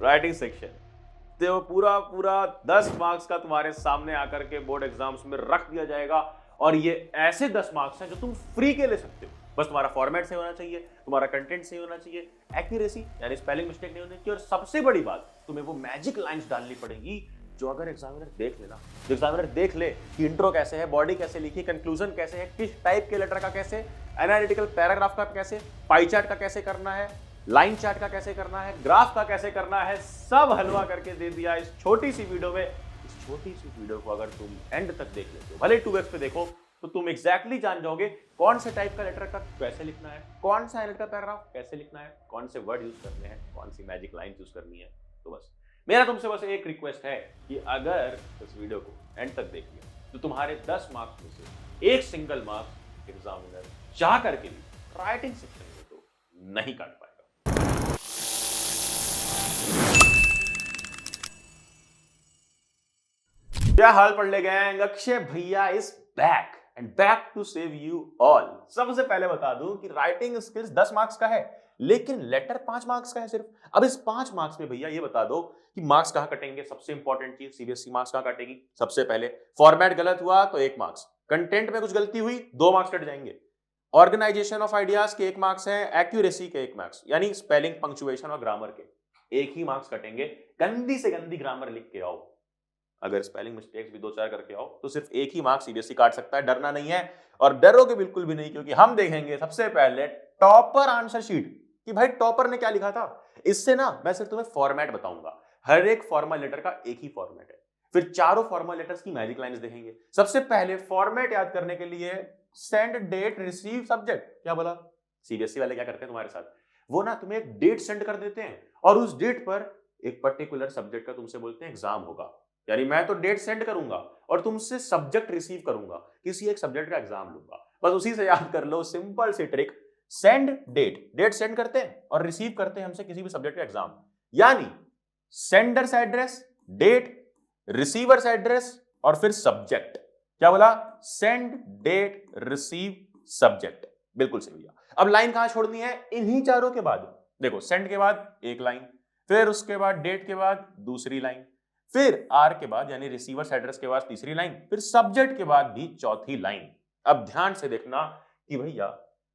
Writing section, तो पूरा पूरा 10 मार्क्स का तुम्हारे सामने आकर के बोर्ड एग्जाम्स में रख दिया जाएगा। और ये ऐसे 10 मार्क्स हैं जो तुम फ्री के ले सकते हो। बस तुम्हारा फॉर्मेट सही होना चाहिए, तुम्हारा कंटेंट सही होना चाहिए, एक्यूरेसी यानी स्पेलिंग मिस्टेक नहीं होनी चाहिए, और सबसे बड़ी बात, तुम्हें वो मैजिक लाइंस डालनी पड़ेगी जो अगर एग्जामिनर देख लेना, जो एग्जामिनर देख ले कि इंट्रो कैसे है, बॉडी कैसे लिखी, कंक्लूजन कैसे है, किस टाइप के लेटर का कैसे, एनालिटिकल पैराग्राफ का कैसे, पाई चार्ट का कैसे करना है, लाइन चार्ट का कैसे करना है, ग्राफ का कैसे करना है, सब हलवा करके दे दिया इस छोटी सी वीडियो में। इस छोटी सी वीडियो को अगर तुम एंड तक देख लेते हो, भले 2x पे देखो, तो तुम एग्जैक्टली जान जाओगे कौन से टाइप का लेटर का कैसे लिखना है, कौन सा एनालिटिकल पैराग्राफ कैसे लिखना है, कौन से वर्ड यूज करने हैं, कौन सी मैजिक लाइन यूज करनी है। तो बस मेरा तुमसे बस एक रिक्वेस्ट है कि अगर इस वीडियो को एंड तक देख लिया तो तुम्हारे 10 मार्क्स में से एक सिंगल मार्क्स एग्जामिनर चाह करके भी राइटिंग सेक्शन में तो नहीं काट पाएगा। क्या हाल पढ़ ले गैंग, अक्षय भैया is back and back to save you all. सबसे पहले बता दूं कि राइटिंग स्किल्स 10 मार्क्स का है, लेकिन लेटर 5 मार्क्स का है सिर्फ। अब इस 5 मार्क्स में भैया ये बता दो कि मार्क्स कहां कटेंगे। सबसे इंपॉर्टेंट चीज, सीबीएसई मार्क्स कहां काटेगी। सबसे पहले फॉर्मेट गलत हुआ तो 1 मार्क्स, कंटेंट में कुछ गलती हुई 2 मार्क्स कट जाएंगे, ऑर्गेनाइजेशन ऑफ आइडियाज के 1 मार्क्स है, एक्यूरेसी के 1 मार्क्स, यानी स्पेलिंग, पंक्चुएशन और ग्रामर के 1 ही मार्क्स कटेंगे। गंदी से गंदी ग्रामर लिख के आओ, अगर स्पेलिंग मिस्टेक्स भी 2-4 करके आओ तो सिर्फ 1 ही मार्क्स सीबीएसई काट सकता है। डरना नहीं है, और डरोगे बिल्कुल भी नहीं, क्योंकि हम देखेंगे सबसे पहले टॉपर आंसर शीट कि भाई टॉपर ने क्या लिखा था। इससे ना मैं सिर्फ तुम्हें फॉर्मेट बताऊंगा, हर एक फॉर्मल लेटर का एक ही फॉर्मेट है। फिर चारों फॉर्मल लेटर्स की मैजिक लाइंस देखेंगे। सबसे पहले फॉर्मेट याद करने के लिए सेंड डेट रिसीव सब्जेक्ट। क्या बोला? सीबीएसई वाले क्या करते हैं तुम्हारे साथ, वो ना तुम्हें एक डेट सेंड कर देते हैं और उस डेट पर एक पर्टिकुलर सब्जेक्ट का तुमसे बोलते हैं एग्जाम होगा। यानी मैं तो डेट सेंड करूंगा और तुमसे सब्जेक्ट रिसीव करूंगा, किसी एक सब्जेक्ट का एग्जाम लूंगा। बस उसी से याद कर लो, सिंपल सी trick. Send date, date send करते हैं और रिसीव करते हैं हमसे किसी भी सब्जेक्ट का एग्जाम। यानी sender's address, date, receiver's address और फिर सब्जेक्ट। क्या बोला? Send date receive subject. बिल्कुल सही भैया। अब लाइन कहां छोड़नी है? इन्हीं चारों के बाद। देखो, सेंड के बाद एक लाइन, फिर उसके बाद डेट के बाद दूसरी लाइन, फिर आर के बाद यानी रिसीवर्स एड्रेस के बाद तीसरी लाइन, फिर सब्जेक्ट के बाद भी चौथी लाइन। अब ध्यान से देखना कि भैया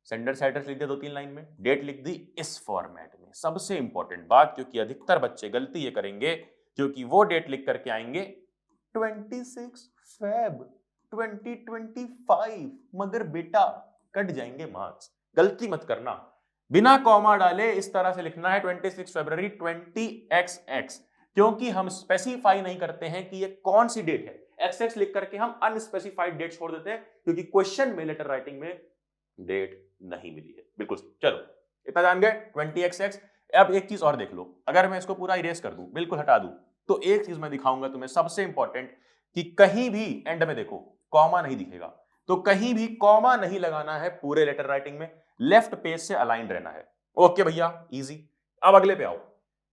सेंडर्स एड्रेस लिख दे 2-3 लाइन में, डेट लिख दी इस फॉर्मेट में। सबसे इंपॉर्टेंट बात, क्योंकि अधिकतर बच्चे गलती ये करेंगे क्योंकि वो डेट लिख करके आएंगे 26 फेब 2025, मगर बेटा कट जाएंगे मार्क्स। गलती मत करना, बिना कॉमा डाले इस तरह से लिखना है 26 फरवरी 20XX, क्योंकि हम स्पेसिफाई नहीं करते हैं कि ये कौन सी डेट है। XX लिख करके हम अनस्पेसिफाइड डेट छोड़ देते हैं, क्योंकि क्वेश्चन में, लेटर राइटिंग में डेट नहीं मिली है। बिल्कुल। चलो, इतना जान गए 20XX। अब एक चीज और देख लो, अगर मैं इसको पूरा इरेज कर दूं, बिल्कुल हटा दूं, तो एक चीज मैं दिखाऊंगा तुम्हें सबसे इंपॉर्टेंट, कि कहीं भी एंड में देखो कॉमा नहीं दिखेगा, तो कहीं भी कॉमा नहीं लगाना है पूरे लेटर राइटिंग में, लेफ्ट पेज से अलाइन रहना है। ओके भैया, इजी। अब अगले पे आओ।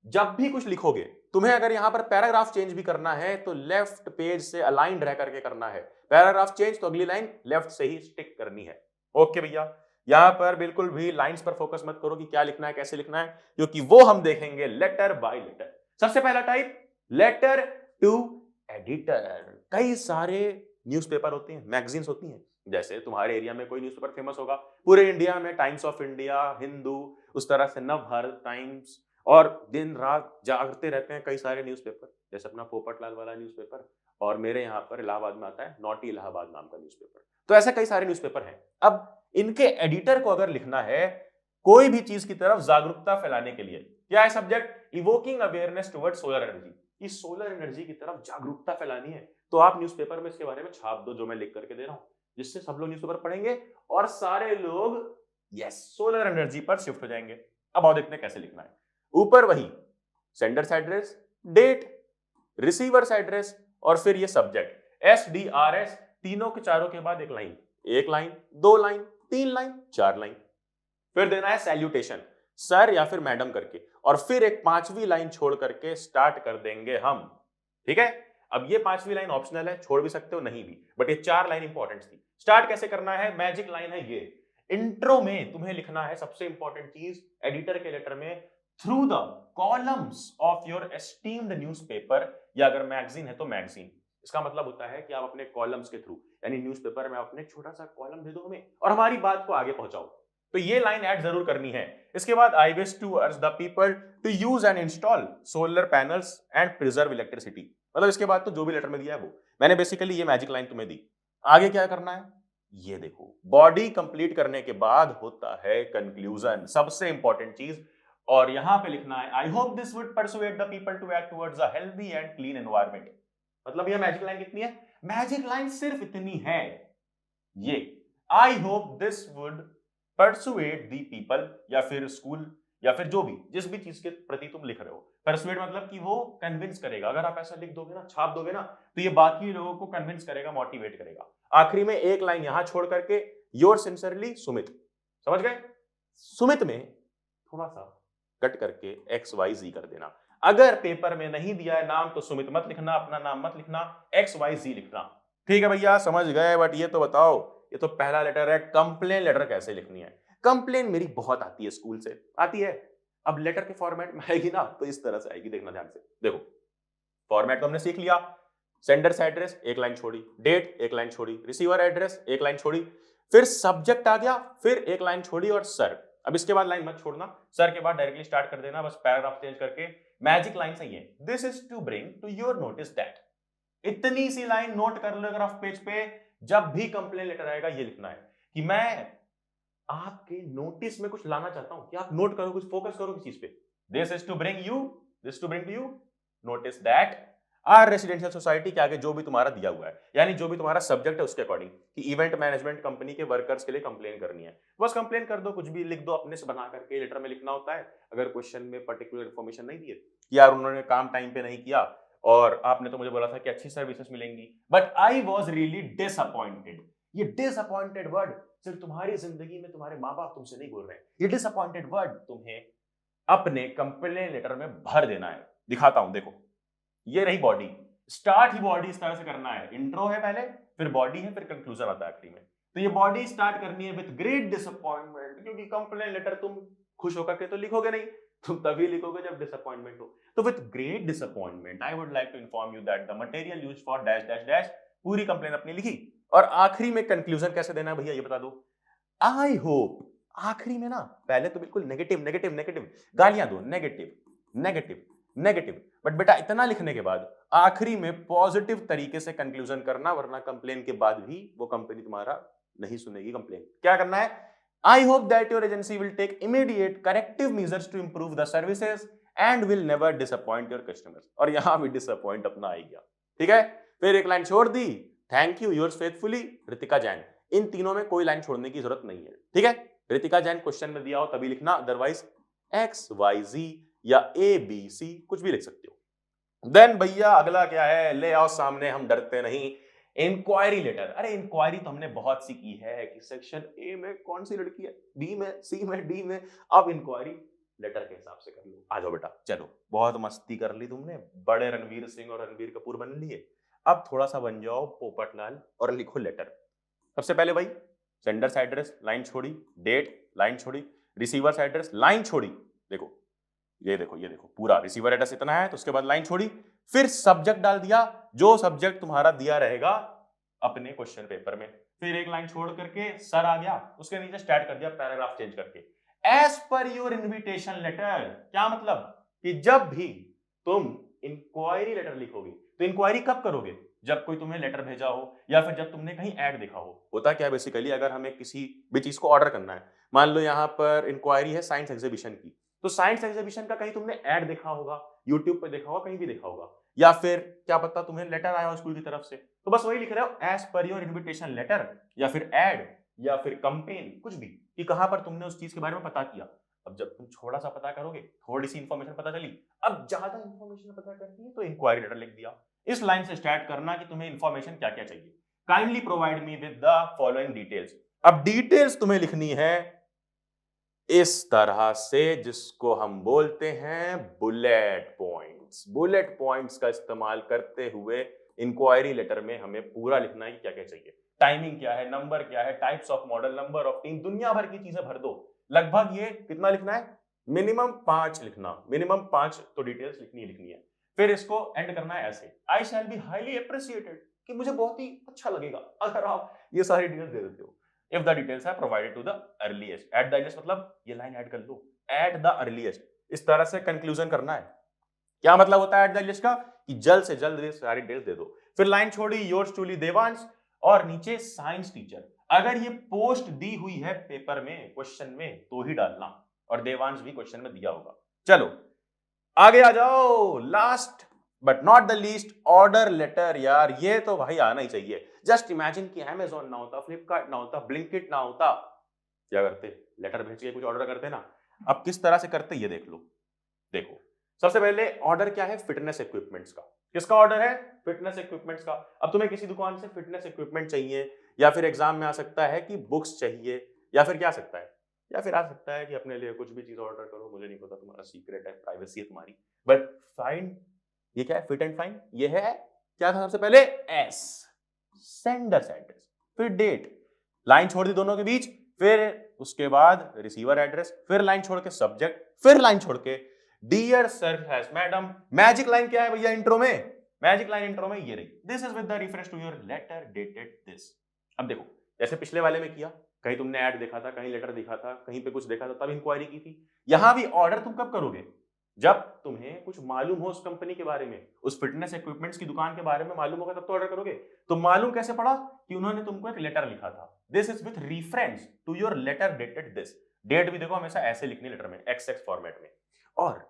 जब भी कुछ लिखोगे, तुम्हें अगर यहां पर पैराग्राफ चेंज भी करना है तो लेफ्ट पेज से अलाइन रह करके करना है। पैराग्राफ चेंज तो अगली लाइन लेफ्ट से ही स्टिक करनी है। ओके भैया, यहां पर बिल्कुल भी लाइंस पर फोकस मत करो कि क्या लिखना है, कैसे लिखना है, क्योंकि वो हम देखेंगे लेटर बाय लेटर। सबसे पहला टाइप, लेटर टू एडिटर। कई सारे न्यूज़पेपर होते हैं, मैगजीन्स होती हैं। जैसे तुम्हारे एरिया में कोई न्यूज़पेपर फेमस होगा, पूरे इंडिया में टाइम्स ऑफ इंडिया, हिंदू, उस तरह से नव भारत टाइम्स, और दिन रात जागते रहते हैं कई सारे न्यूज़पेपर। जैसे अपना पोपटलाल वाला न्यूज़पेपर, और मेरे यहाँ पर इलाहाबाद में आता है नॉटी इलाहाबाद नाम का न्यूज़पेपर। तो ऐसे कई सारे न्यूज़पेपर हैं। अब इनके एडिटर को अगर लिखना है कोई भी चीज की तरफ जागरूकता फैलाने के लिए, क्या है subject? Evoking awareness towards solar energy. इस सोलर एनर्जी की तरफ जागरूकता फैलानी है, तो आप न्यूज़पेपर में इसके बारे में छाप दो, जो मैं लिख करके दे रहा हूं, जिससे सब लोग न्यूज़पेपर पढ़ेंगे और सारे लोग यस सोलर एनर्जी पर शिफ्ट हो जाएंगे। अब आओ देखते हैं कैसे लिखना है। ऊपर वही sender's address, date, receiver's address और फिर ये सब्जेक्ट SDRS, तीनों के चारों के बाद एक लाइन, एक लाइन, 2 लाइन, 3 लाइन, 4 लाइन। फिर देना है सैल्यूटेशन, सर या फिर मैडम करके, और फिर एक 5वीं लाइन छोड़ करके स्टार्ट कर देंगे हम। ठीक है? अब ये 5वीं लाइन ऑप्शनल है, छोड़ भी सकते हो, नहीं भी, बट ये 4 लाइन इंपॉर्टेंट थी। स्टार्ट कैसे करना है? मैजिक लाइन है ये। इंट्रो में तुम्हें लिखना है सबसे इंपॉर्टेंट चीज एडिटर के लेटर में, through the columns of your esteemed newspaper, या अगर मैगजीन है तो मैगजीन। इसका मतलब होता है कि आप अपने कॉलम्स के थ्रू, यानी न्यूज़पेपर में अपने छोटा सा कॉलम दे दो हमें और हमारी बात को आगे पहुंचाओ। तो ये लाइन ऐड जरूर करनी है। इसके बाद I wish to urge the people to use and install solar panels and preserve electricity. मतलब इसके बाद तो जो भी लेटर में दिया है वो मैंने बेसिकली ये मैजिक लाइन तुम्हें दी। आगे क्या करना है ये देखो। बॉडी कंप्लीट करने के बाद होता है कंक्लूजन, सबसे इंपॉर्टेंट चीज। और यहां पे लिखना है I hope this would persuade the people to act towards a healthy and clean environment. मतलब ये मैजिक लाइन कितनी है? मैजिक लाइन सिर्फ इतनी है, ये I hope this would persuade the people, या फिर स्कूल, या फिर जो भी जिस भी चीज के प्रति तुम लिख रहे हो। परसुएट मतलब कि वो कन्विंस करेगा। अगर आप ऐसा लिख दोगे ना, छाप दोगे ना, तो ये बाकी लोगों को कन्विंस करेगा, मोटिवेट करेगा। आखिरी में एक लाइन यहां छोड़ करके योर सिंसियरली सुमित। समझ गए? सुमित में थोड़ा सा कट करके XYZ कर देना। अगर पेपर में नहीं दिया है नाम तो सुमित मत लिखना, अपना नाम मत लिखना, XYZ लिखना। ठीक है भैया, समझ गए। बट ये तो बताओ, ये तो पहला लेटर है, कंप्लेन लेटर कैसे लिखनी है? कंप्लेन मेरी बहुत आती है, स्कूल से आती है। अब लेटर के फॉर्मेट में आएगी ना तो इस तरह से आएगी, देखना ध्यान से। देखो फॉर्मेट तो हमने सीख लिया। सेंडर्स एड्रेस एक लाइन छोड़ी, डेट एक लाइन छोड़ी, रिसीवर एड्रेस एक लाइन छोड़ी, फिर सब्जेक्ट आ गया, फिर एक लाइन छोड़ी और सर। अब इसके बाद लाइन मत छोड़ना, सर के बाद डायरेक्टली स्टार्ट कर देना, बस पैराग्राफ चेंज करके। मैजिक लाइन सही है, this is to bring to your notice that. इतनी सी लाइन नोट कर लो ग्राफ पेज पे। जब भी कंप्लेन लेटर आएगा ये लिखना है कि मैं आपके नोटिस में कुछ लाना चाहता हूं, कि आप नोट करो, कुछ फोकस करो किस चीज पे। This is to bring you, this to bring to you notice that our residential society के आगे जो भी तुम्हारा दिया हुआ है, यानी जो भी तुम्हारा सब्जेक्ट है उसके अकॉर्डिंग, कि इवेंट मैनेजमेंट कंपनी के वर्कर्स के लिए कंप्लेन करनी है। बस कंप्लेन कर दो, कुछ भी लिख दो अपने से बना करके। लेटर में लिखना होता है अगर क्वेश्चन में पर्टिकुलर इन्फॉर्मेशन नहीं दी है कि यार उन्होंने काम टाइम पे नहीं किया और आपने तो मुझे बोला था कि अच्छी सर्विसेज मिलेंगी, but I was really disappointed. ये डिसअपॉइंटेड वर्ड सिर्फ तुम्हारी जिंदगी में तुम्हारे माँ बाप तुमसे नहीं बोल रहे हैं, ये डिसअपॉइंटेड वर्ड तुम्हें अपने कंप्लेन लेटर में भर देना है। दिखाता हूं, देखो ये रही बॉडी। स्टार्ट ही बॉडी इस तरह से करना है, इंट्रो है पहले, फिर बॉडी है, फिर कंक्लूजन आता है आखिरी में। तो ये बॉडी स्टार्ट करनी है विद ग्रेट डिसअपॉइंटमेंट, क्योंकि कंप्लेन लेटर तुम खुश होकर के तो लिखोगे नहीं, तुम तभी लिखोगे जब डिसअपॉइंटमेंट हो। तो with great disappointment I would like to inform you that the material used for dash dash dash. पूरी कंप्लेन अपनी लिखी और आखिरी में कंक्लूजन कैसे देना है भैया ये बता दो। आई होप, आखिरी में ना, पहले तो बिल्कुल नेगेटिव नेगेटिव नेगेटिव गालियां दो, नेगेटिव नेगेटिव नेगेटिव, बट बेटा इतना लिखने के बाद आखिरी में पॉजिटिव तरीके से कंक्लूजन करना, वरना कंप्लेन के बाद भी वो कंपनी तुम्हारा नहीं सुनेगी कंप्लेन। क्या करना है? I hope that your agency will take immediate corrective measures to improve the services and will never disappoint your customers. और यहां भी डिसअपॉइंट अपना आ गया। ठीक है, फिर एक लाइन छोड़ दी, thank you yours faithfully Ritika Jain. इन तीनों में कोई लाइन छोड़ने की जरूरत नहीं है। ठीक है, रितिका जैन क्वेश्चन में दिया हो तभी लिखना, अदरवाइज XYZ या ABC कुछ भी लिख सकते हो। देन भैया अगला क्या है, ले आओ सामने, हम डरते नहीं। Inquiry letter. अरे इंक्वायरी तो हमने बहुत सी की है कि सेक्शन A में कौन सी लड़की है, B में, C में, D में। अब इंक्वायरी लेटर के हिसाब से कर लो। आ जाओ बेटा, चलो बहुत मस्ती कर ली तुमने, बड़े रणवीर सिंह और रणबीर कपूर बन लिए। अब थोड़ा सा बन जाओ पोपटलाल और लिखो लेटर। सबसे पहले भाई सेंडर्स एड्रेस लाइन छोड़ी, डेट लाइन छोड़ी, रिसीवर्स एड्रेस लाइन छोड़ी। देखो ये देखो ये देखो, पूरा रिसीवर एड्रेस इतना है तो उसके बाद लाइन छोड़ी, फिर सब्जेक्ट डाल दिया, जो सब्जेक्ट तुम्हारा दिया रहेगा अपने क्वेश्चन पेपर में। फिर एक लाइन छोड़ करके सर आ गया, उसके नीचे स्टार्ट कर दिया पैराग्राफ चेंज करके, as per your invitation letter. क्या मतलब कि जब भी तुम इंक्वायरी लेटर लिखोगे तो इंक्वायरी कब करोगे? जब कोई तुम्हें लेटर भेजा हो या फिर जब तुमने कहीं ऐड देखा हो। होता क्या है बेसिकली, अगर हमें किसी भी चीज को ऑर्डर करना है, मान लो यहां पर इंक्वायरी है साइंस एग्जीबिशन की, तो साइंस एग्जीबिशन का कहीं तुमने ऐड देखा होगा, यूट्यूब पे देखा होगा, कहीं भी देखा होगा, या फिर क्या पता तुम्हें लेटर आया हो स्कूल की तरफ से, तो बस वही लिख रहे हो as per your invitation letter, या फिर ऐड, या फिर कंपेन, कुछ भी, कि कहां पर तुमने उस चीज के बारे में पता किया। अब जब तुम थोड़ा सा पता करोगे, थोड़ी सी इंफॉर्मेशन पता चली, अब ज्यादा इंफॉर्मेशन पता करनी है तो इंक्वायरी लेटर लिख दिया। इस लाइन से स्टार्ट करना कि तुम्हें इंफॉर्मेशन क्या क्या चाहिए। Kindly provide me with the following details. अब डिटेल्स तुम्हें लिखनी है इस तरह से, जिसको हम बोलते हैं बुलेट पॉइंट्स। बुलेट पॉइंट्स का इस्तेमाल करते हुए इंक्वायरी लेटर में हमें पूरा लिखना है कि क्या क्या चाहिए, टाइमिंग क्या है, नंबर क्या है, types of model, number of team, दुनिया भर की चीजें भर दो। लगभग ये कितना लिखना है, मिनिमम 5 लिखना, मिनिमम 5 तो डिटेल्स लिखनी है। फिर इसको एंड करना है ऐसे, आई शैल बी हाईली अप्रिशिएटेड, कि मुझे बहुत ही अच्छा लगेगा अगर आप ये सारी डिटेल्स दे देते हो। If the details are provided to the earliest, at the earliest मतलब ये लाइन ऐड कर लो, एट द अर्लीस्ट, इस तरह से कंक्लूजन करना है। क्या मतलब होता है एट द अर्लीस्ट का, कि जल्द से जल्द ये सारी डिटेल्स दे दो। फिर लाइन छोड़ी, योर्स ट्रूली देवांश, और नीचे साइंस टीचर। अगर ये पोस्ट दी हुई है पेपर में, क्वेश्चन में, तो ही डालना, और देवांश भी क्वेश्चन में दिया होगा। चलो आगे आ जाओ, last but not the least, order letter. यार ये तो भाई आना ही चाहिए। जस्ट इमेजिन कि अमेज़न ना होता, फ्लिपकार्ट ना होता, ब्लिंकिट ना होता, क्या करते? लेटर भेज के कुछ ऑर्डर करते ना। अब किस तरह से करते ये देख लो। देखो सबसे पहले ऑर्डर क्या है? फिटनेस इक्विपमेंट्स का। किसका ऑर्डर है? फिटनेस इक्विपमेंट्स का। अब तुम्हें किसी दुकान से फिटनेस इक्विपमेंट चाहिए, या फिर एग्जाम में आ सकता है कि बुक्स चाहिए, या फिर क्या आ सकता है, या फिर आ सकता है कि अपने लिए कुछ भी चीज ऑर्डर करो, मुझे नहीं पता, तुम्हारा सीक्रेट है, प्राइवेसी है तुम्हारी। बट फाइन, ये क्या है? Fit and fine. ये है क्या था सबसे पहले? एस, सेंडर्स एड्रेस, फिर डेट, लाइन छोड़ दी दोनों के बीच, फिर उसके बाद रिसीवर एड्रेस, फिर लाइन छोड़ के सब्जेक्ट, फिर लाइन छोड़ के dear sir has madam. Magic line क्या है भैया इंट्रो में? मैजिक लाइन इंट्रो में ये रही, this is with the reference to your letter dated this. अब देखो जैसे पिछले वाले में किया, कहीं तुमने ऐड देखा था, कहीं लेटर देखा था, कहीं पे कुछ देखा था, तब इंक्वायरी की थी। यहां भी ऑर्डर तुम कब करोगे? जब तुम्हें कुछ मालूम हो उस कंपनी के बारे में, उस फिटनेस इक्विपमेंट्स की दुकान के बारे में मालूम होगा, तब तो ऑर्डर करोगे। तो मालूम कैसे पड़ा? कि उन्होंने तुमको एक लेटर लिखा था, this is with reference to your letter dated this. Date भी देखो हमेशा ऐसे लिखनी लेटर में, XX फॉर्मेट में। और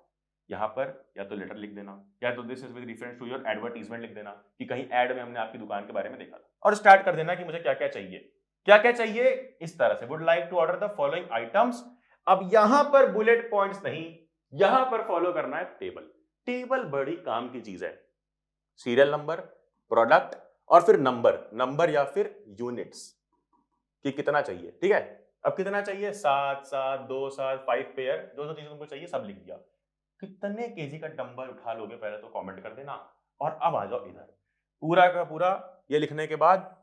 यहां पर या तो लेटर लिख देना, या तो this is with reference to your advertisement लिख देना, कि कहीं एड में हमने आपकी दुकान के बारे में देखा था, और स्टार्ट कर देना कि मुझे क्या क्या चाहिए, क्या क्या चाहिए, इस तरह से। Would like to order the following items. अब यहां पर बुलेट पॉइंट्स नहीं, यहां पर फॉलो करना है टेबल। टेबल बड़ी काम की चीज है। सीरियल नंबर, प्रोडक्ट, और फिर नंबर या फिर यूनिट्स, कि कितना चाहिए। ठीक है, अब कितना चाहिए? 7, 7, 2, 7, 5 पेयर, जो जो चीजें तुमको चाहिए सब लिख दिया। कितने केजी का डंबल उठा लोगे पहले तो कमेंट कर देना। और अब आ जाओ इधर, पूरा का पूरा ये लिखने के बाद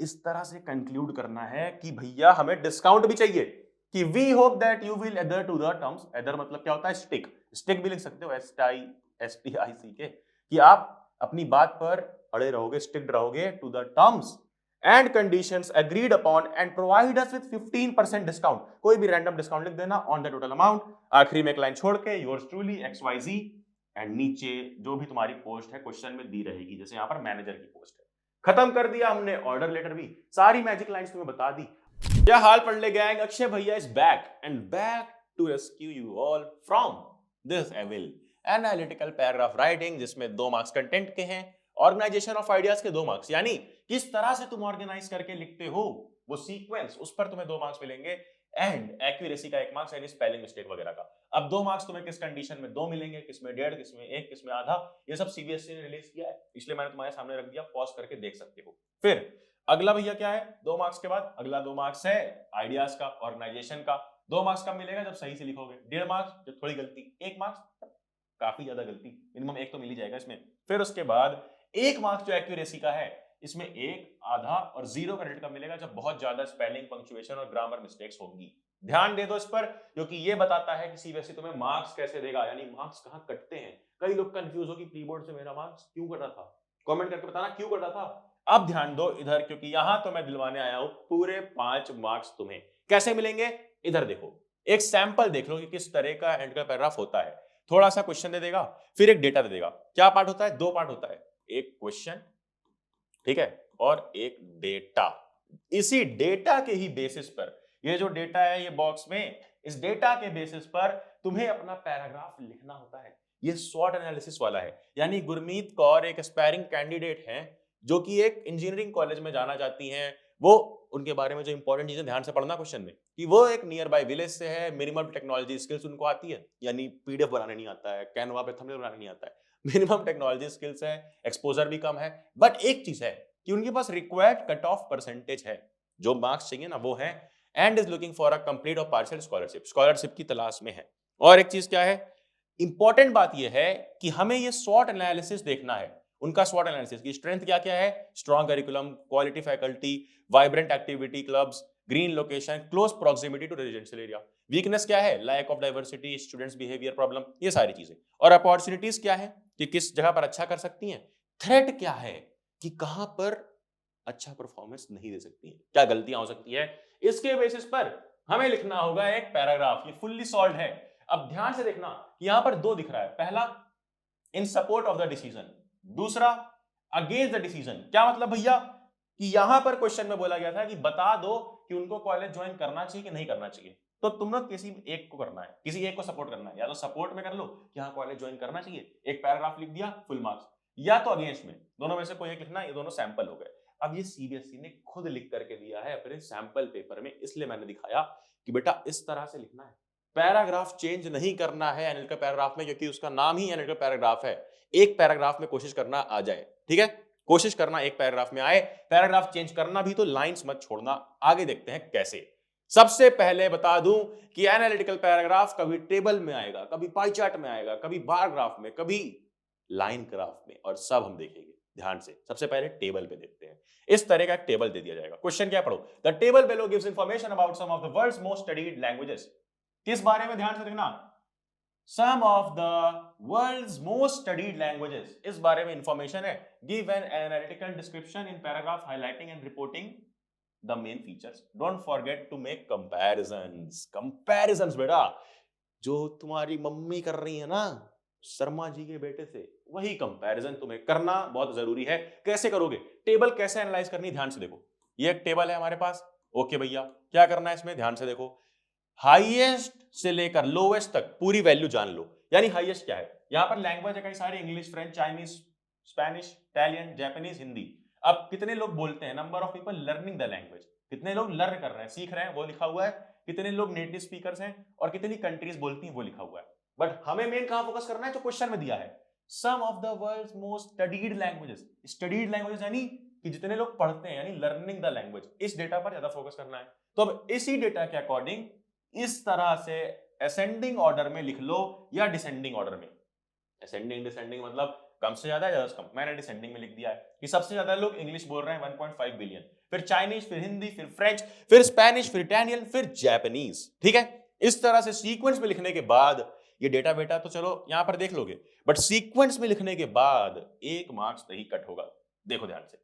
इस तरह से कंक्लूड करना है कि भैया हमें डिस्काउंट भी चाहिए, कि we hope that you will adhere to the terms. Adhere मतलब क्या होता है? स्टिक। स्टिक भी लिख सकते हो, STIC के, कि आप अपनी बात पर अड़े रहोगे, स्टिक्ड रहोगे to the terms and conditions agreed upon, and provide us with 15% discount. कोई भी रैंडम डिस्काउंट लिख देना ऑन द टोटल अमाउंट। आखिरी में एक लाइन छोड़ के योर्स ट्रूली XYZ, एंड नीचे जो भी तुम्हारी पोस्ट है क्वेश्चन में दी रहेगी, जैसे यहां पर मैनेजर की पोस्ट है। खत्म कर दिया हमने, ऑर्डर लेटर भी, सारी मैजिक लाइंस तुम्हें बता दी। क्या हाल पढ़ ले गैंग, अक्षय भैया is back and back to rescue you all from this evil analytical paragraph writing, जिसमें 2 मार्क्स कंटेंट के हैं, ऑर्गेनाइजेशन ऑफ आइडियाज के 2 मार्क्स, यानी किस तरह से तुम ऑर्गेनाइज करके लिखते हो वो सीक्वेंस, उस पर तुम्हें 2 मार्क्स मिलेंगे, एंड एक्यूरेसी का 1 मार्क्स, यानी स्पेलिंग मिस्टेक वगैरह का। अब 2 मार्क्स तुम्हें किस कंडीशन में 2 मिलेंगे, किसमें 1.5, किसमें 1, किसमें आधा, ये सब सीबीएसई ने रिलीज किया है, इसलिए मैंने तुम्हारे सामने रख दिया, पॉज करके देख सकते हो। फिर अगला भैया क्या है? 2 मार्क्स के बाद अगला 2 मार्क्स है आइडियाज का, ऑर्गेनाइजेशन का। 2 मार्क्स कब मिलेगा? जब सही से लिखोगे। 1.5 मार्क्स जब थोड़ी गलती, 1 मार्क्स काफी ज्यादा गलती, मिनिमम 1 तो मिल ही जाएगा इसमें। फिर उसके बाद 1 मार्क्स जो एक्यूरेसी का है, इसमें 1, आधा और 0 क्रेडिट का मिलेगा जब बहुत ज्यादा स्पेलिंग, पंक्चुएशन और ग्रामर मिस्टेक्स होंगी। ध्यान दे दो इस पर, क्योंकि ये बताता है कि सीबीएसई तुम्हें मार्क्स कैसे देगा, यानी मार्क्स कहां कटते हैं। कई लोग कंफ्यूज हो कि प्रीबोर्ड से मेरा मार्क्स क्यों कटा था, कमेंट करके बताना क्यों कटा था। अब ध्यान दो इधर, क्योंकि यहां तो मैं दिलवाने आया हूं पूरे 5 मार्क्स तुम्हें। कैसे मिलेंगे? इधर देखो, एक सैंपल देख लो कि किस तरह का एंड का पैराग्राफ होता है। थोड़ा सा क्वेश्चन दे देगा, फिर एक डेटा दे देगा। क्या पार्ट होता है? 2 पार्ट होता है, एक क्वेश्चन, ठीक है, और एक डेटा। इसी डेटा के ही बेसिस पर, ये जो डेटा है ये बॉक्स में, इस डेटा के बेसिस पर तुम्हें अपना पैराग्राफ लिखना होता है। ये स्वॉट एनालिसिस वाला है, यानी गुरमीत कौर एक एस्पायरिंग कैंडिडेट हैं जो कि एक इंजीनियरिंग कॉलेज में जाना चाहती हैं। वो उनके बारे में जो इंपॉर्टेंट चीजें ध्यान से पढ़ना क्वेश्चन में, कि वो एक नियर बाय विलेज से है, मिनिमम टेक्नोलॉजी स्किल्स उनको आती है, यानी पीडीएफ बनाने नहीं आता है, कैनवा पे थंबनेल बनाने नहीं आता है, मिनिमम टेक्नोलॉजी स्किल्स है, एक्सपोजर भी कम है। बट एक चीज है कि उनके पास रिक्वायर्ड कट ऑफ परसेंटेज है, जो मार्क्स चाहिए ना वो है, and is looking for a complete और पार्शियल स्कॉलरशिप, स्कॉलरशिप की तलाश में है। और एक चीज क्या है, इंपॉर्टेंट बात यह है कि हमें ये स्वॉट एनालिसिस देखना है, उनका स्वॉट एनालिसिस की स्ट्रेंथ क्या क्या है? Strong curriculum, quality faculty, vibrant activity clubs, green location, close proximity to residential area. Weakness क्या है? Lack of diversity, students behaviour problem, ये सारी चीजें। और अपॉर्चुनिटीज क्या है कि किस जगह पर अच्छा कर सकती हैं। थ्रेट क्या है कि कहां पर अच्छा परफॉर्मेंस नहीं दे सकती हैं, क्या गलतियां हो सकती है। इसके बेसिस पर हमें लिखना होगा एक पैराग्राफ। ये फुल्ली सॉल्व है। अब ध्यान से देखना, यहां पर दो दिख रहा है। पहला इन सपोर्ट ऑफ द डिसीजन, दूसरा अगेंस्ट द डिसीजन। क्या मतलब भैया कि यहां पर क्वेश्चन में बोला गया था कि बता दो कि उनको कॉलेज ज्वाइन करना चाहिए कि नहीं करना चाहिए। तो तुम लोग किसी एक को करना है, किसी एक को सपोर्ट करना है। या तो सपोर्ट में कर लो कि हाँ कॉलेज ज्वाइन करना चाहिए, एक पैराग्राफ लिख दिया, फुल मार्क्स। या तो अगेंस्ट में, दोनों में से कोई एक लिखना। ये दोनों सैंपल हो गए। अब ये सीबीएसई ने खुद लिख करके दिया है अपने सैंपल पेपर में, इसलिए मैंने दिखाया कि बेटा इस तरह से लिखना है। पैराग्राफ चेंज नहीं करना है एनालिटिकल पैराग्राफ में, क्योंकि उसका नाम ही एनालिटिकल पैराग्राफ है। एक पैराग्राफ में कोशिश करना आ जाए, ठीक है, कोशिश करना एक पैराग्राफ में आए। पैराग्राफ चेंज करना भी तो लाइंस मत छोड़ना। आगे देखते हैं कैसे। सबसे पहले बता दूं कि एनालिटिकल पैराग्राफ कभी टेबल में आएगा, कभी पाई चार्ट में आएगा, कभी बार ग्राफ में, कभी लाइन ग्राफ में, और सब हम देखेंगे ध्यान से। सबसे पहले टेबल पे देखते हैं। इस तरह का एक टेबल दे दिया जाएगा। क्वेश्चन क्या पढ़ो, the table below gives information about some of the world's most studied languages. किस बारे में? ध्यान से देखना, some of the world's most studied languages, इस बारे में इंफॉर्मेशन है। Give an analytical description in paragraph highlighting and reporting the main features. Don't forget to make comparisons. Comparisons बेटा, जो तुम्हारी मम्मी कर रही है ना शर्मा जी के बेटे से, वही कंपैरिजन तुम्हें करना बहुत जरूरी है। कैसे करोगे? टेबल कैसे एनालाइज करनी, ध्यान से देखो। ये एक टेबल है हमारे पास। ओके भैया, क्या करना है इसमें? ध्यान से देखो, हाईएस्ट से लेकर लोवेस्ट तक पूरी वैल्यू जान लो। यानी हाईएस्ट क्या है? यहां पर लैंग्वेज है कई सारी, English, French, Chinese, Spanish, Italian, Japanese, Hindi. अब कितने लोग बोलते हैं, number of people learning the language, कितने लोग लर्न कर रहे हैं, सीख रहे हैं, वो लिखा हुआ है। कितने लोग नेटिव स्पीकर्स हैं और कितनी कंट्रीज बोलती हैं, वो लिखा हुआ है। बट हमें मेन कहां फोकस करना है? जो क्वेश्चन में दिया है, some of the world's most studied languages. Studied languages यानी कि जितने लोग पढ़ते हैं, यानी लर्निंग द लैंग्वेज। इस डेटा पर ज्यादा फोकस करना है। तो अब इसी डेटा के अकॉर्डिंग इस तरह से असेंडिंग ऑर्डर में लिख लो या डिसेंडिंग ऑर्डर में। असेंडिंग डिसेंडिंग मतलब कम से ज्यादा, ज्यादा से कम। मैंने डिसेंडिंग में लिख दिया है कि सबसे ज्यादा लोग इंग्लिश बोल रहे हैं 1.5 बिलियन, फिर चाइनीज, फिर हिंदी, फिर फ्रेंच, फिर स्पेनिश, फिर इटालियन, फिर जापानीज। ठीक है, इस तरह से सीक्वेंस में लिखने के बाद ये डेटा बेटा तो चलो यहां पर देख लोगे, बट सीक्वेंस में लिखने के बाद एक मार्क्स नहीं कट होगा। देखो ध्यान से,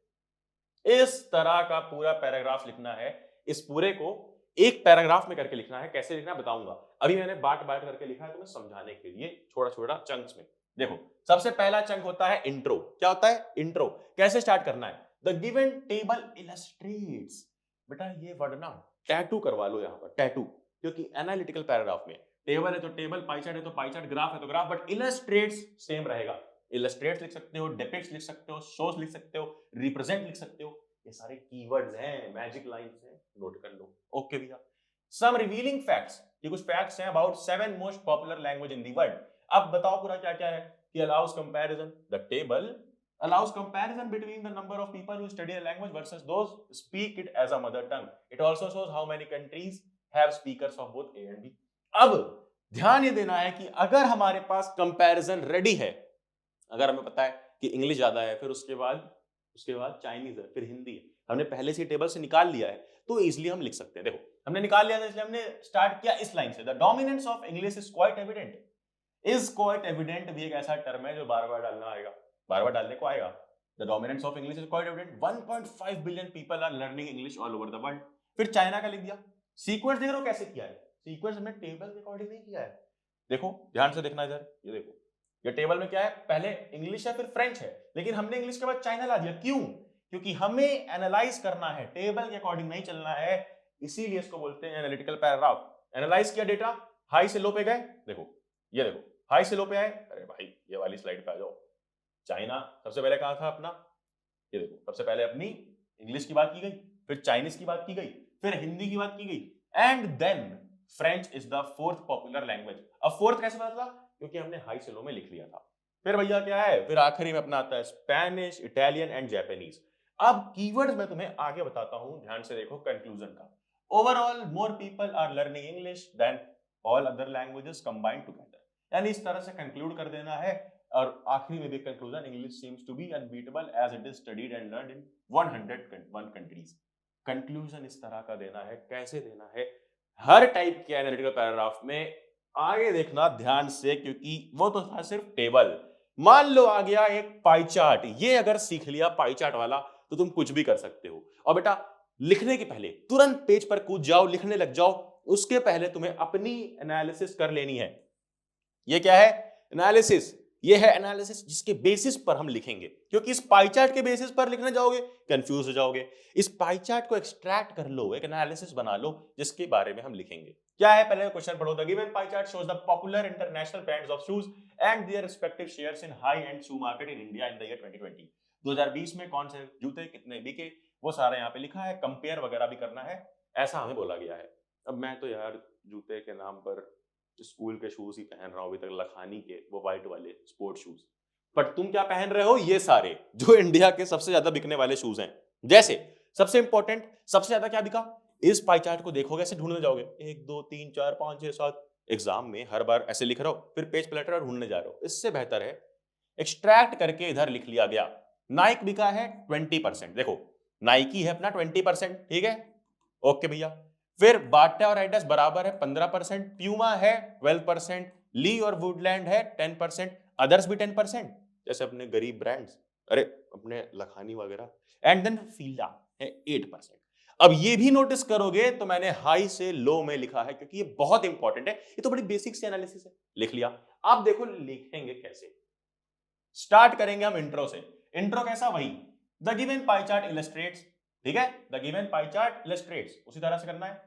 इस तरह का पूरा पैराग्राफ लिखना है। इस पूरे को एक पैराग्राफ में करके लिखना है। कैसे लिखना है बताऊंगा। अभी मैंने बांट बांट करके लिखा है तुम्हें समझाने के लिए, छोटा छोटा चंक्स में। देखो, सबसे पहला चंक होता है इंट्रो। क्या होता है? इंट्रो। कैसे स्टार्ट करना है? The given table illustrates. बेटा ये वर्ड ना टैटू करवा लो यहां पर, टैटू, क्योंकि एनालिटिकल पैराग्राफ में टेबल है तो टेबल, पाई चार्ट है तो पाई चार्ट, ग्राफ है तो ग्राफ, बट इलस्ट्रेट्स सेम रहेगा। इलस्ट्रेट्स लिख सकते हो, डिपिक्ट्स लिख सकते हो, शोज लिख सकते हो, रिप्रेजेंट लिख सकते हो। ये सारे कीवर्ड्स हैं, मैजिक लाइंस हैं, नोट कर लो। ओके भैया, सम रिवीलिंग फैक्ट्स, ये कुछ फैक्ट्स हैं about 7 most popular language in the world. अब बताओ पूरा क्या क्या है कि allows comparison, the table allows comparison between the number of people who study a language versus those speak it as a mother tongue. It also shows how many countries have speakers of both A and B. अब ध्यान ये देना है कि अगर हमारे पास comparison ready है, अगर हमें पता है कि इंग्लिश ज्यादा है, फिर उसके बाद चाइनीज है, फिर हिंदी है, हमने पहले से टेबल से निकाल लिया है, तो इजीली हम लिख सकते हैं। देखो, हमने निकाल लिया था इसलिए हमने स्टार्ट किया इस लाइन से, the dominance of English is quite evident. Is quite evident भी एक ऐसा टर्म है जो बार बार डालना आएगा, बार बार डालने को आएगा। The dominance of English is quite evident, 1.5 billion people are learning English all over the world. फिर चाइना का लिख दिया। सीक्वेंस देख रहे हो कैसे किया है? सीक्वेंस हमने टेबल के अकॉर्डिंग नहीं किया है। देखो ध्यान से देखना इधर, ये देखो, ये टेबल में क्या है, पहले इंग्लिश है फिर फ्रेंच है, लेकिन हमने इंग्लिश के बाद चाइना ला दिया। क्यों? क्योंकि हमें एनालाइज करना है, टेबल के अकॉर्डिंग नहीं चलना है। इसीलिए इसको बोलते हैं एनालिटिकल पैराग्राफ। एनालाइज किया डेटा, हाई से लो पे गए। देखो, ये देखो, हाई से लो पे आए। अरे भाई ये वाली स्लाइड पे आ जाओ। चाइना सबसे पहले कहां था अपना, ये देखो, सबसे पहले अपनी इंग्लिश की बात की गई, फिर चाइनीज की बात की गई, फिर हिंदी की बात की गई, and then French is the fourth popular language. अब फोर्थ कैसे पता चला? क्योंकि हमने हाई से लो में लिख लिया था। फिर भैया क्या है, फिर आखिरी में अपना आता है स्पेनिश, इटालियन एंड जापानीज। अब कीवर्ड्स मैं तुम्हें आगे बताता हूं, ध्यान से देखो कंक्लूजन का। Overall more people are learning English than all other languages combined together. यानी इस तरह से कंक्लूड कर देना है। और आखिरी में भी conclusion, English seems to be unbeatable as it is studied and learned in 101 countries. Conclusion इस तरह का देना है। कैसे देना है? हर टाइप के एनालिटिकल पैराग्राफ में आगे देखना ध्यान से, क्योंकि वो तो था सिर्फ टेबल। मान लो आ गया एक पाई चार्ट, ये अगर सीख लिया पाई चार्ट वाला तो तुम कुछ भी कर सकते हो। और बेटा लिखने के पहले तुरंत पेज पर कूद जाओ, लिखने लग जाओ, उसके पहले तुम्हें अपनी एनालिसिस कर लेनी है। ये क्या है? एनालिसिस। ये है एनालिसिस जिसके बेसिस पर हम लिखेंगे, क्योंकि इस पाई चार्ट के बेसिस पर लिखने जाओगे कंफ्यूज हो जाओगे। इस पाई चार्ट को एक्सट्रैक्ट कर लो, एक एनालिसिस बना लो जिसके बारे में हम लिखेंगे। क्या है? पहले क्वेश्चन पढ़ो। The given pie chart shows the popular international brands of shoes and their respective shares in high and shoe market in India in the year 2020। 2020 में कौन से जूते कितने बिके, वो सारा यहाँ पे लिखा है। कंपेयर वगैरह भी करना है, ऐसा हमें बोला गया है। अब मैं तो यार जूते के नाम पर स्कूल के शूज ही पहन रहा हूं अभी तक, लखानी के, वो व्हाइट वाले स्पोर्ट शूज। बट तुम क्या पहन रहे हो? ये सारे जो इंडिया के सबसे ज्यादा बिकने वाले शूज हैं। जैसे सबसे इंपॉर्टेंट, सबसे ज्यादा क्या बिका, इस पाई चार्ट को देखोगे, ऐसे ढूंढने जाओगे 1 2 3 4 5 6 7। एग्जाम में हर बार ऐसे लिख रहे हो, फिर पेज पलट रहे हो, ढूंढने जा रहे हो। इससे बेहतर है एक्सट्रैक्ट करके इधर लिख लिया गया। नाइक बिका है 20%, देखो नाइकी है अपना 20%, ठीक है, ओके भैया। फिर बाटा और एडिडास बराबर है 15%, प्यूमा है 12%, ली और वुडलैंड है 10%, अदर्स भी 10%, जैसे अपने गरीब ब्रांड्स, अरे अपने लखानी वगैरह, एंड देन फीला है 8%। अब ये भी नोटिस करोगे तो मैंने हाई से लो में लिखा है, क्योंकि ये बहुत इंपॉर्टेंट है। ये तो बड़ी बेसिक सी एनालिसिस है, लिख लिया। अब देखो लिखेंगे कैसे। स्टार्ट करेंगे हम इंट्रो से। इंट्रो कैसा? वही the given pie chart illustrates, ठीक है, the given pie chart illustrates, उसी तरह से करना है।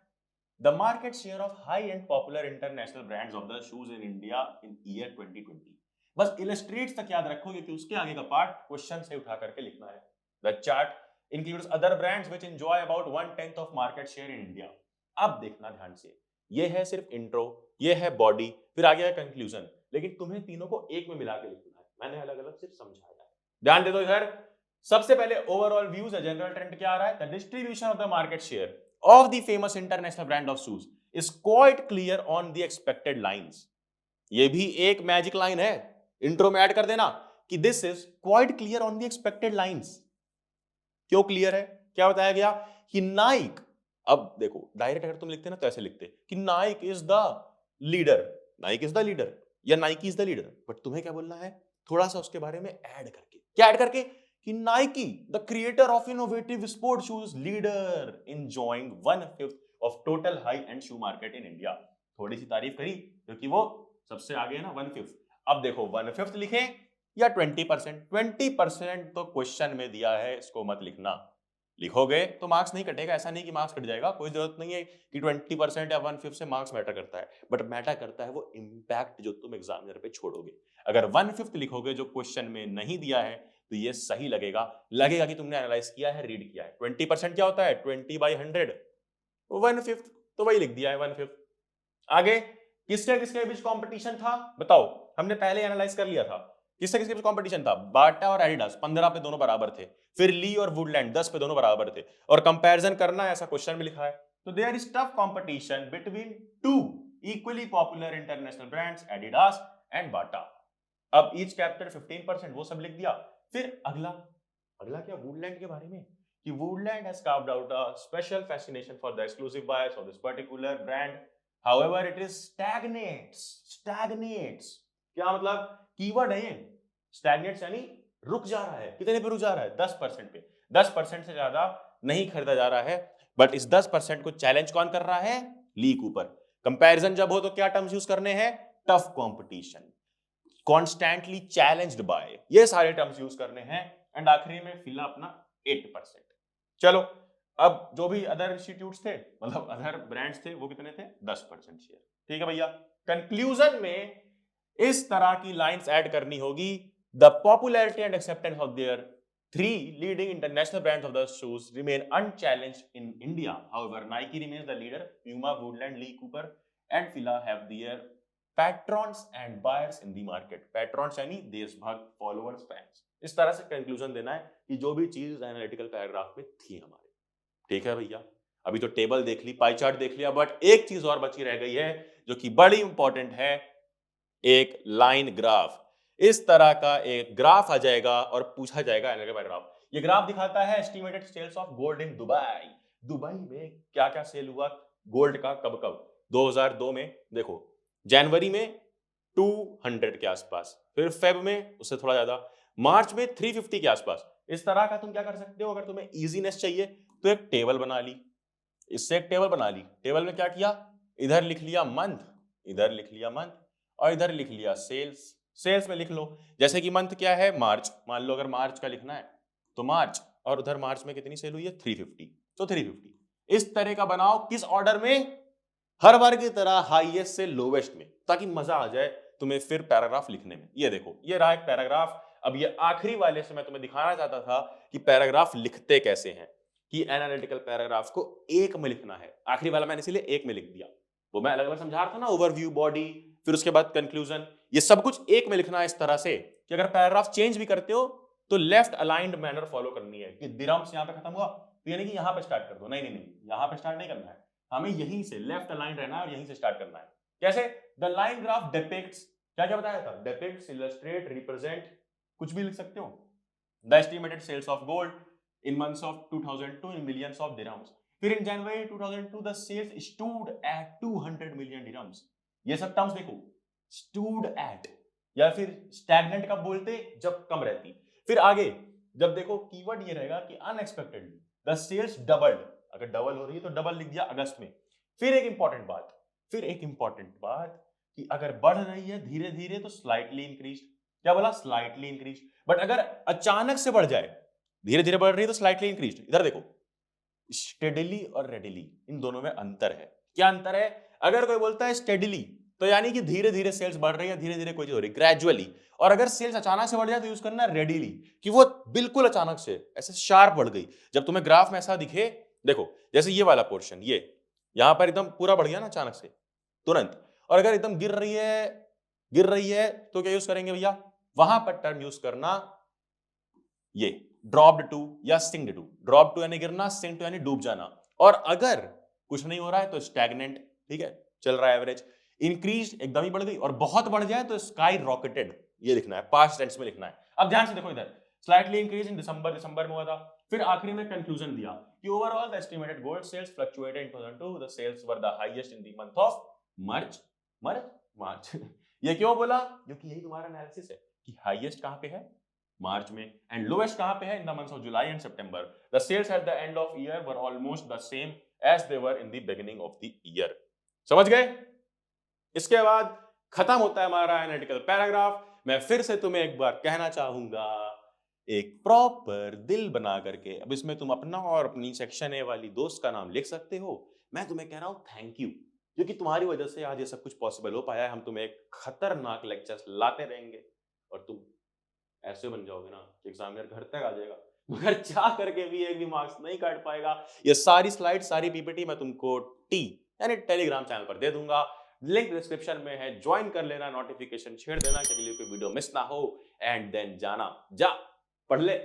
The market share of high and popular international brands of the shoes in India in year 2020। बस इलस्ट्रेट्स तक याद रखो, क्योंकि उसके आगे का पार्ट क्वेश्चन से उठा करके लिखना है। The chart includes other brands which enjoy about 1/10 of market share in India। अब देखना ध्यान से, ये है सिर्फ इंट्रो, ये है बॉडी, फिर आ गया कंक्लूजन, लेकिन तुम्हें तीनों को एक में मिला के लिखना है। मैंने अलग अलग सिर्फ समझाया है, ध्यान दे दो इधर। सबसे पहले ओवरऑल व्यूज है, जनरल ट्रेंड क्या आ रहा है? The distribution of the market share of the famous international brand of shoes is quite clear on the expected lines। ये भी एक मैजिक लाइन है, इंट्रो में ऐड कर देना कि this is quite clear on the expected lines। क्यों clear है? क्या बताया गया कि नाइक, अब देखो डायरेक्ट अगर तुम लिखते ना तो ऐसे लिखते कि Nike is the leader, Nike is the leader या Nike is the leader, but तुम्हें क्या बोलना है? थोड़ा सा उसके बारे में ऐड करके। क्या ऐड करके? कि Nike the creator of innovative sport shoes leader enjoying 1/5 of total high and shoe market in India. थोड़ी सी तारीफ करी क्योंकि वो सबसे आगे है ना, 1/5। अब देखो 1/5 लिखें या 20%? 20% तो क्वेश्चन में दिया है, इसको मत लिखना। लिखोगे तो मार्क्स नहीं कटेगा, ऐसा नहीं कि मार्क्स कट जाएगा, कोई जरूरत नहीं है कि 20% या 1/5 से मार्क्स मैटर करता है, बट मैटर करता है वो इम्पैक्ट जो तुम एग्जामिनर पे छोड़ोगे। अगर 1/5 लिखोगे जो क्वेश्चन में नहीं दिया है तो ये सही लगेगा, लगेगा कि तुमने एनालाइज किया है, रीड किया है। 20% क्या होता है? 20/100, 1/5, तो वही लिख दिया है 1/5। आगे किसके किसके बीच कंपटीशन था बताओ? हमने पहले एनालाइज कर लिया था। किसके किसके बीच कंपटीशन था? बाटा और एडिडास 15 पे दोनों बराबर थे, फिर ली और वुडलैंड 10 पे दोनों बराबर थे, और कंपैरिजन करना है, ऐसा क्वेश्चन में लिखा है। तो there is tough competition between two equally popular international brands Adidas and Bata. अब ईच कैप्चर 15%, वो सब लिख दिया। फिर अगला, अगला क्या? वुडलैंड के बारे में कि Woodland has carved out a special fascination for the exclusive buyers of this particular brand, however it is stagnates। क्या मतलब? कीवर्ड है ये stagnates, यानी रुक जा रहा है। कितने पे रुक जा रहा है? 10% पे। 10% से ज्यादा नहीं खरीदा जा रहा है, बट इस 10% को चैलेंज कौन कर रहा है? Lee Cooper. कंपैरिजन जब हो तो क्या टर्म्स यूज करने हैं? Tough competition, constantly challenged by, ये सारे टर्म्स यूज करने हैं। एंड आखिरी में फिल अपना 8%। चलो अब जो भी अदर इंस्टीट्यूट्स थे, मतलब अदर ब्रांड्स थे, वो कितने थे? 10% शेयर। ठीक है भैया। कंक्लूजन में इस तरह की लाइंस ऐड करनी होगी। The popularity and acceptance of their 3 leading international brands of the shoes remain unchallenged in India. However, Nike remains the leader. Puma, Woodland, Lee Cooper, and Fila have their patrons and buyers in the market। patrons यानी देशभक्त, followers, fans। इस तरह से conclusion देना है कि जो भी चीज एनालिटिकल पैराग्राफ में थी हमारे। ठीक है भैया। अभी तो टेबल देख ली, पाई चार्ट देख लिया, बट एक चीज और बची रह गई है जो कि बड़ी इंपॉर्टेंट है, एक लाइन ग्राफ। इस तरह का एक ग्राफ आ जाएगा और पूछा जाएगा एनालिटिकल पैराग्राफ। ये ग्राफ दिखाता है estimated sales of gold in Dubai. Dubai में क्या क्या सेल हुआ गोल्ड का कब कब 2002 में देखो, जनवरी में 200 के आसपास, फिर फेब में उससे थोड़ा ज्यादा, मार्च में 350 के आसपास। इस तरह का तुम क्या कर सकते हो, अगर तुम्हें इजीनेस चाहिए तो एक टेबल बना ली, इससे एक टेबल बना ली। टेबल में क्या किया, इधर लिख लिया मंथ, इधर लिख लिया मंथ, और इधर लिख लिया सेल्स। सेल्स में लिख लो, जैसे कि मंथ क्या है, मार्च, मान लो अगर मार्च का लिखना है तो मार्च, और उधर मार्च में कितनी सेल हुई है 350, तो 350। इस तरह का बनाओ, किस ऑर्डर में, हर बार की तरह हाईएस्ट से लोवेस्ट में, ताकि मजा आ जाए तुम्हें फिर पैराग्राफ लिखने में। ये देखो, ये रहा एक पैराग्राफ। अब ये आखिरी वाले से मैं तुम्हें दिखाना चाहता था कि पैराग्राफ लिखते कैसे हैं, कि एनालिटिकल पैराग्राफ को एक में लिखना है। आखिरी वाला मैंने इसीलिए एक में लिख दिया, वो मैं अलग अलग समझा रहा था ना, ओवरव्यू, बॉडी, फिर उसके बाद कंक्लूजन, ये सब कुछ एक में लिखना है इस तरह से कि अगर पैराग्राफ चेंज भी करते हो तो लेफ्ट अलाइंड मैनर फॉलो करनी है, कि दिरम्स यहां पे खत्म हुआ तो यानी कि यहां पे स्टार्ट कर दो, नहीं नहीं नहीं, यहां पे स्टार्ट नहीं करना है, हमें यहीं से लेफ्ट अलाइन रहना है और यहीं से स्टार्ट करना है। कैसे, द लाइन ग्राफ डिपिक्ट्स, क्या क्या बताया था, डिपिक्ट्स, इलस्ट्रेट, रिप्रेजेंट, कुछ भी लिख सकते हो, the estimated sales of gold in months of 2002 in millions of dirhams. फिर in January 2002 the sales stood at 200 million dirhams. ये सब टर्म्स देखो, स्टूड एट, या फिर स्टैग्नेंट कब बोलते, जब कम रहती। फिर आगे जब देखो कीवर्ड ये रहेगा कि अनएक्सपेक्टेडली द सेल्स डबल्ड, अगर डबल हो रही है तो डबल लिख दिया अगस्त में। फिर एक इंपॉर्टेंट बात, कि अगर बढ़ रही है धीरे धीरे तो स्लाइटली इंक्रीज, क्या बोला, स्लाइटली इंक्रीज। बट अगर अचानक से बढ़ जाए, धीरे धीरे बढ़ रही है तो स्लाइटली इंक्रीज। इधर देखो, स्टेडिली और रेडिली, इन दोनों में अंतर है। क्या अंतर है, अगर कोई बोलता है स्टेडिली तो यानी कि धीरे धीरे सेल्स बढ़ रही है, धीरे धीरे कोई चीज हो रही, ग्रेजुअली। और अगर सेल्स अचानक से बढ़ जाए तो यूज करना रेडिली, कि वो बिल्कुल अचानक से ऐसे शार्प बढ़ गई। जब तुम्हें ग्राफ में ऐसा दिखे, देखो जैसे ये वाला पोर्शन, ये यहां पर एकदम पूरा बढ़ गया ना अचानक से, तुरंत। और अगर एकदम गिर रही है तो क्या यूज करेंगे भैया, वहां पर टर्म यूज करना ये ड्रॉप्ड टू या सिंक्ड टू। ड्रॉप टू यानी गिरना, सिंक टू यानी डूब जाना। और अगर कुछ नहीं हो रहा है तो स्टैग्नेंट, ठीक है, चल रहा है एवरेज। इंक्रीज एकदम ही बढ़ गई, और बहुत बढ़ जाए तो स्काई रॉकेटेड, ये लिखना है, पास्ट टेंस में लिखना है। अब ध्यान से देखो, इधर स्लाइटली इंक्रीज इन दिसंबर में हुआ था। फिर आखिरी में कंक्लूजन दिया कि overall the estimated gold sales fluctuated in 2002, the sales were the highest in the month of March. ये क्यों बोला, क्योंकि यही तुम्हारा एनालिसिस है कि हाईएस्ट कहां पे है, मार्च में, एंड लोएस्ट कहां पे है, in the months of July and September. The sales at the end of year were almost the same as they were in the beginning of the year. समझ गए। इसके बाद खत्म होता है हमारा एनालिटिकल पैराग्राफ। मैं फिर से तुम्हें एक बार कहना चाहूंगा, एक प्रॉपर दिल बना करके, अब इसमें तुम अपना और अपनी सेक्शन ए वाली दोस्त का नाम लिख सकते हो। मैं तुम्हें कह रहा हूं थैंक यू, क्योंकि तुम्हारी वजह से आज ये सब कुछ पॉसिबल हो पाया है। हम तुम्हें एक खतरनाक लेक्चर्स लाते रहेंगे और तुम ऐसे बन जाओगे ना कि एग्जामिनर घर तक आ जाएगा, मगर चाह करके भी एक भी मार्क्स नहीं काट पाएगा। ये सारी स्लाइड, सारी पीपीटी मैं तुमको यानी टेलीग्राम चैनल पर दे दूंगा, लिंक डिस्क्रिप्शन में है, ज्वाइन कर लेना, नोटिफिकेशन छेड़ देना कि अगली कोई वीडियो मिस ना हो, एंड देन जाना, जा पढ़ ले।